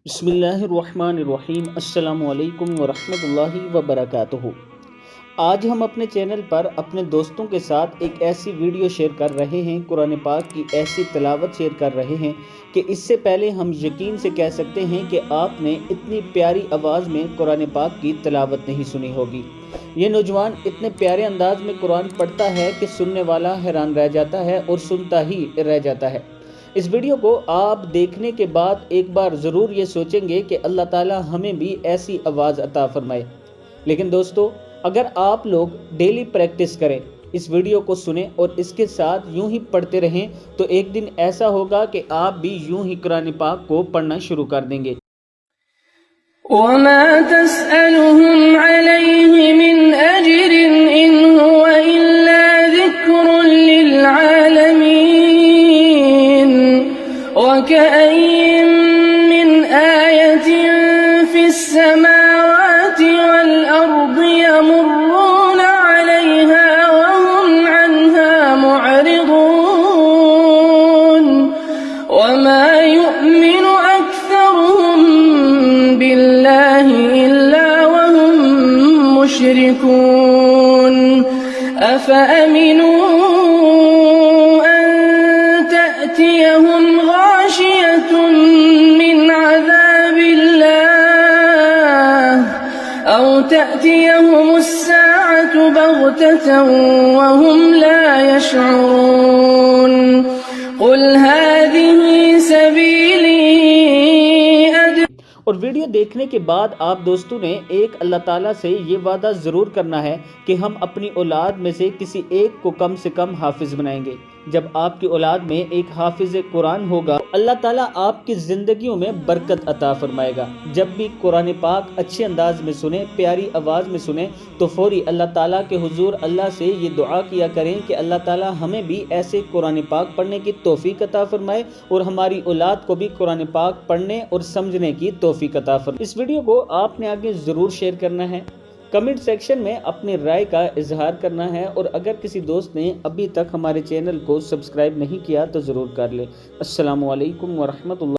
بسم اللہ الرحمن الرحیم۔ السلام علیکم ورحمۃ اللہ وبرکاتہ۔ آج ہم اپنے چینل پر اپنے دوستوں کے ساتھ ایک ایسی ویڈیو شیئر کر رہے ہیں، قرآن پاک کی ایسی تلاوت شیئر کر رہے ہیں کہ اس سے پہلے ہم یقین سے کہہ سکتے ہیں کہ آپ نے اتنی پیاری آواز میں قرآن پاک کی تلاوت نہیں سنی ہوگی۔ یہ نوجوان اتنے پیارے انداز میں قرآن پڑھتا ہے کہ سننے والا حیران رہ جاتا ہے اور سنتا ہی رہ جاتا ہے۔ اس ویڈیو کو آپ دیکھنے کے بعد ایک بار ضرور یہ سوچیں گے کہ اللہ تعالی ہمیں بھی ایسی آواز عطا فرمائے۔ لیکن دوستو، اگر آپ لوگ ڈیلی پریکٹس کریں، اس ویڈیو کو سنیں اور اس کے ساتھ یوں ہی پڑھتے رہیں تو ایک دن ایسا ہوگا کہ آپ بھی یوں ہی قرآن پاک کو پڑھنا شروع کر دیں گے۔ وَمَا تَسْأَلُهُمْ عَلَيْهِ مِنْ أَجْرٍ إِنْ هُوَ إِلَّا ذِكْرٌ لِلْعَالَمِينَ وَكَأَيِّن مِّنْ آيَةٍ فِي السَّمَاوَاتِ وَالْأَرْضِ يَمُرُّونَ عَلَيْهَا وَهُمْ عَنْهَا مُعْرِضُونَ وَمَا يُؤْمِنُ أَكْثَرُهُم بِاللَّهِ إِلَّا وَهُم مُّشْرِكُونَ أَفَأَمِنُوا أَن تَأْتِيَهُمْ غَاشِيَةٌ مِّنْ عَذَابِ اللَّهِ أَوْ تَأْتِيَهُمُ السَّاعَةُ بَغْتَةً وَهُمْ لَا يَشْعُرُونَ قُلْ هَٰذِهِ سَبِيلِي اور ویڈیو دیکھنے کے بعد آپ دوستوں نے ایک اللہ تعالیٰ سے یہ وعدہ ضرور کرنا ہے کہ ہم اپنی اولاد میں سے کسی ایک کو کم سے کم حافظ بنائیں گے۔ جب آپ کی اولاد میں ایک حافظ قرآن ہوگا تو اللہ تعالیٰ آپ کی زندگیوں میں برکت عطا فرمائے گا۔ جب بھی قرآن پاک اچھے انداز میں سنیں، پیاری آواز میں سنیں تو فوری اللہ تعالیٰ کے حضور اللہ سے یہ دعا کیا کریں کہ اللہ تعالیٰ ہمیں بھی ایسے قرآن پاک پڑھنے کی توفیق عطا فرمائے اور ہماری اولاد کو بھی قرآن پاک پڑھنے اور سمجھنے کی توفیق عطا فرمائے۔ اس ویڈیو کو آپ نے آگے ضرور شیئر کرنا ہے، کمنٹ سیکشن میں اپنی رائے کا اظہار کرنا ہے، اور اگر کسی دوست نے ابھی تک ہمارے چینل کو سبسکرائب نہیں کیا تو ضرور کر لیں۔ السلام علیکم ورحمۃ اللہ۔